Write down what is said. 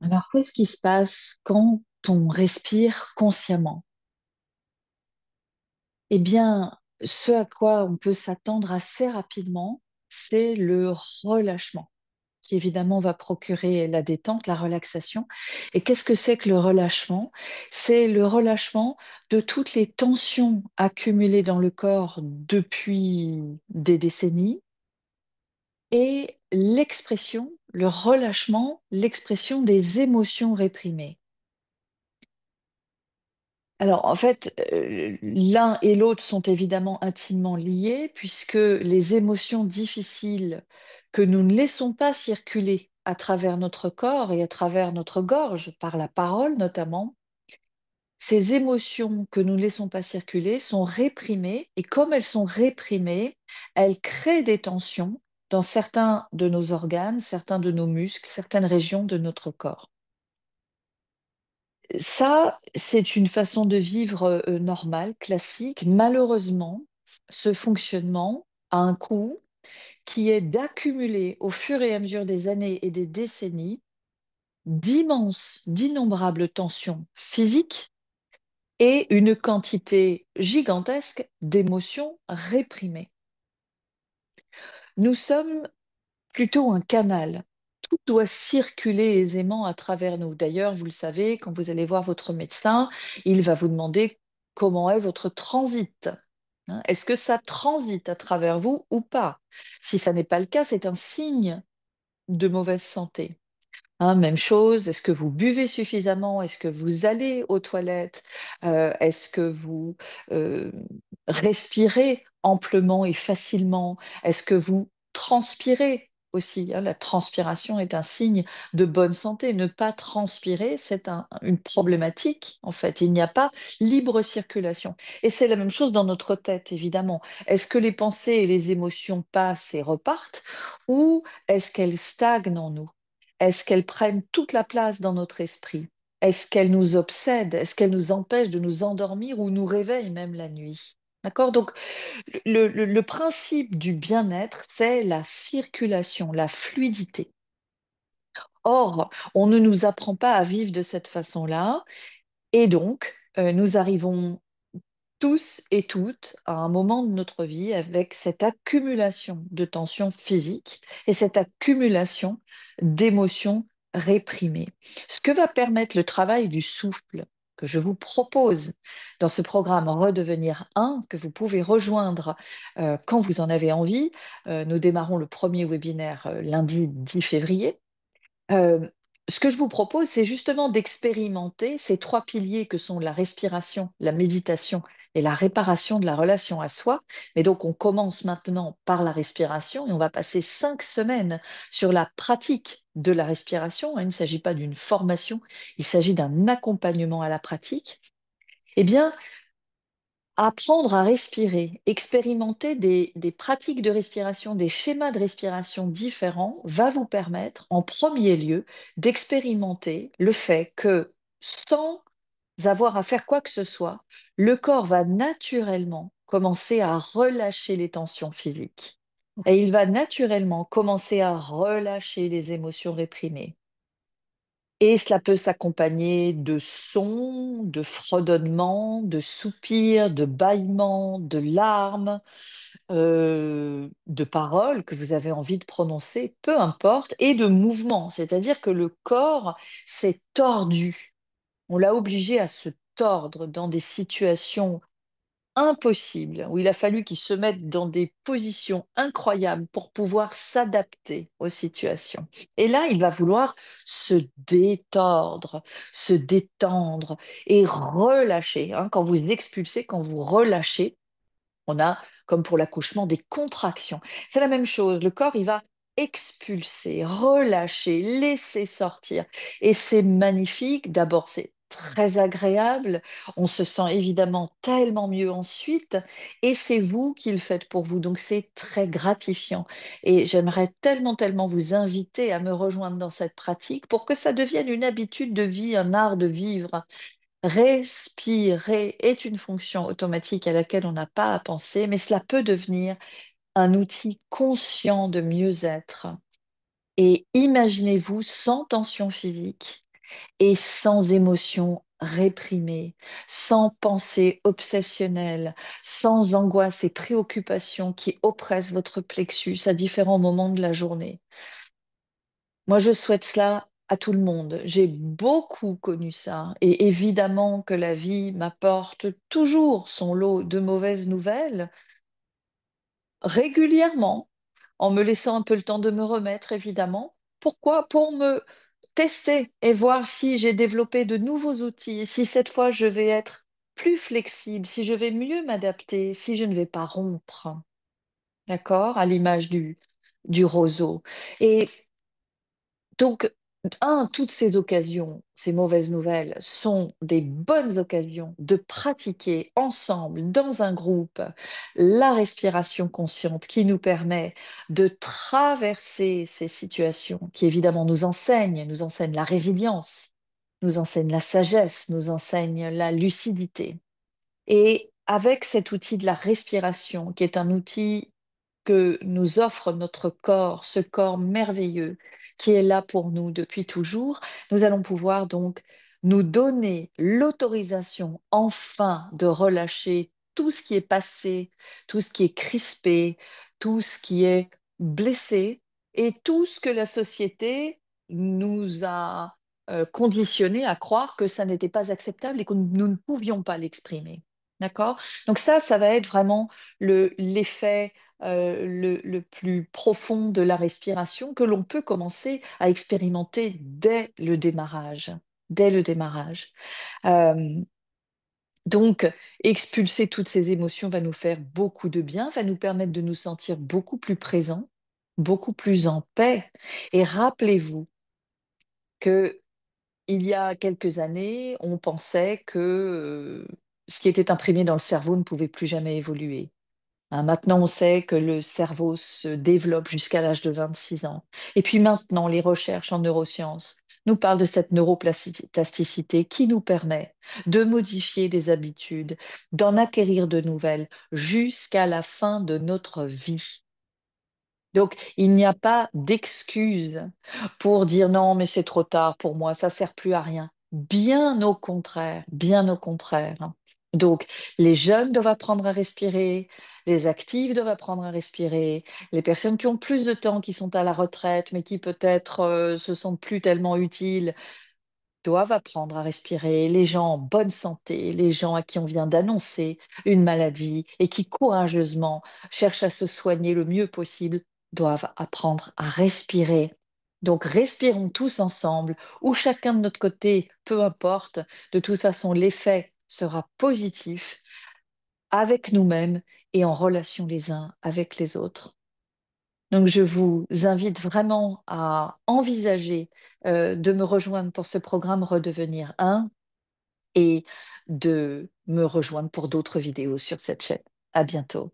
Alors, qu'est-ce qui se passe quand on respire consciemment? Eh bien, ce à quoi on peut s'attendre assez rapidement, c'est le relâchement, qui évidemment va procurer la détente, la relaxation. Et qu'est-ce que c'est que le relâchement? C'est le relâchement de toutes les tensions accumulées dans le corps depuis des décennies et l'expression, le relâchement, l'expression des émotions réprimées. Alors, en fait, l'un et l'autre sont évidemment intimement liés puisque les émotions difficiles que nous ne laissons pas circuler à travers notre corps et à travers notre gorge, par la parole notamment, ces émotions que nous ne laissons pas circuler sont réprimées et comme elles sont réprimées, elles créent des tensions dans certains de nos organes, certains de nos muscles, certaines régions de notre corps. Ça, c'est une façon de vivre, normale, classique. Malheureusement, ce fonctionnement a un coût qui est d'accumuler au fur et à mesure des années et des décennies d'innombrables tensions physiques et une quantité gigantesque d'émotions réprimées. Nous sommes plutôt un canal. Tout doit circuler aisément à travers nous. D'ailleurs, vous le savez, quand vous allez voir votre médecin, il va vous demander comment est votre transit. Hein. Est-ce que ça transite à travers vous ou pas? Si ça n'est pas le cas, c'est un signe de mauvaise santé. Hein, même chose, est-ce que vous buvez suffisamment? Est-ce que vous allez aux toilettes? Est-ce que vous euh, respirez amplement et facilement? Est-ce que vous transpirez aussi? Hein, la transpiration est un signe de bonne santé. Ne pas transpirer, c'est une problématique en fait. Il n'y a pas libre circulation. Et c'est la même chose dans notre tête, évidemment. Est-ce que les pensées et les émotions passent et repartent ou est-ce qu'elles stagnent en nous? Est-ce qu'elles prennent toute la place dans notre esprit? Est-ce qu'elles nous obsèdent? Est-ce qu'elles nous empêchent de nous endormir ou nous réveillent même la nuit? D'accord? Donc, le principe du bien-être, c'est la circulation, la fluidité. Or, on ne nous apprend pas à vivre de cette façon-là, et donc, nous arrivons tous et toutes à un moment de notre vie avec cette accumulation de tensions physiques et cette accumulation d'émotions réprimées. Ce que va permettre le travail du souffle que je vous propose dans ce programme Redevenir un, que vous pouvez rejoindre quand vous en avez envie. Nous démarrons le premier webinaire lundi 10 février. Heu, Ce que je vous propose, c'est justement d'expérimenter ces 3 piliers que sont la respiration, la méditation et la réparation de la relation à soi. Mais donc on commence maintenant par la respiration et on va passer 5 semaines sur la pratique de la respiration, hein. Il ne s'agit pas d'une formation, il s'agit d'un accompagnement à la pratique. Eh bien, apprendre à respirer, expérimenter des pratiques de respiration, des schémas de respiration différents va vous permettre, en premier lieu, d'expérimenter le fait que sans avoir à faire quoi que ce soit, le corps va naturellement commencer à relâcher les tensions physiques. Et il va naturellement commencer à relâcher les émotions réprimées. Et cela peut s'accompagner de sons, de fredonnements, de soupirs, de bâillements, de larmes, de paroles que vous avez envie de prononcer, peu importe, et de mouvements, c'est-à-dire que le corps s'est tordu. On l'a obligé à se tordre dans des situations impossible, où il a fallu qu'il se mette dans des positions incroyables pour pouvoir s'adapter aux situations. Et là, il va vouloir se détordre, se détendre et relâcher. Hein. Quand vous expulsez, quand vous relâchez, on a, comme pour l'accouchement, des contractions. C'est la même chose. Le corps, il va expulser, relâcher, laisser sortir. Et c'est magnifique. D'abord, c'est très agréable. On se sent évidemment tellement mieux ensuite. Et c'est vous qui le faites pour vous. Donc, c'est très gratifiant. Et j'aimerais tellement, tellement vous inviter à me rejoindre dans cette pratique pour que ça devienne une habitude de vie, un art de vivre. Respirer est une fonction automatique à laquelle on n'a pas à penser, mais cela peut devenir un outil conscient de mieux-être. Et imaginez-vous sans tension physique, et sans émotion réprimée, sans pensée obsessionnelle, sans angoisse et préoccupations qui oppressent votre plexus à différents moments de la journée. Moi, je souhaite cela à tout le monde. J'ai beaucoup connu ça. Et évidemment que la vie m'apporte toujours son lot de mauvaises nouvelles, régulièrement, en me laissant un peu le temps de me remettre, évidemment. Pourquoi? Pour me tester et voir si j'ai développé de nouveaux outils, si cette fois je vais être plus flexible, si je vais mieux m'adapter, si je ne vais pas rompre. D'accord? À l'image du roseau. Et donc, toutes ces occasions, ces mauvaises nouvelles, sont des bonnes occasions de pratiquer ensemble, dans un groupe, la respiration consciente qui nous permet de traverser ces situations, qui évidemment nous enseignent la résilience, nous enseignent la sagesse, nous enseignent la lucidité. Et avec cet outil de la respiration, qui est un outil que nous offre notre corps, ce corps merveilleux qui est là pour nous depuis toujours, nous allons pouvoir donc nous donner l'autorisation enfin de relâcher tout ce qui est passé, tout ce qui est crispé, tout ce qui est blessé et tout ce que la société nous a conditionné à croire que ça n'était pas acceptable et que nous ne pouvions pas l'exprimer. D'accord? Donc ça va être vraiment l'effet le plus profond de la respiration que l'on peut commencer à expérimenter dès le démarrage. Dès le démarrage. Euh, donc, expulser toutes ces émotions va nous faire beaucoup de bien, va nous permettre de nous sentir beaucoup plus présents, beaucoup plus en paix. Et rappelez-vous que il y a quelques années, on pensait que ce qui était imprimé dans le cerveau ne pouvait plus jamais évoluer. Hein, maintenant, on sait que le cerveau se développe jusqu'à l'âge de 26 ans. Et puis maintenant, les recherches en neurosciences nous parlent de cette neuroplasticité qui nous permet de modifier des habitudes, d'en acquérir de nouvelles jusqu'à la fin de notre vie. Donc, il n'y a pas d'excuse pour dire non, mais c'est trop tard pour moi, ça sert plus à rien. Bien au contraire, bien au contraire. Donc, les jeunes doivent apprendre à respirer, les actifs doivent apprendre à respirer, les personnes qui ont plus de temps, qui sont à la retraite, mais qui peut-être se sentent plus tellement utiles, doivent apprendre à respirer, les gens en bonne santé, les gens à qui on vient d'annoncer une maladie et qui courageusement cherchent à se soigner le mieux possible, doivent apprendre à respirer. Donc respirons tous ensemble, ou chacun de notre côté, peu importe, de toute façon l'effet sera positif avec nous-mêmes et en relation les uns avec les autres. Donc, je vous invite vraiment à envisager de me rejoindre pour ce programme Redevenir un et de me rejoindre pour d'autres vidéos sur cette chaîne. À bientôt.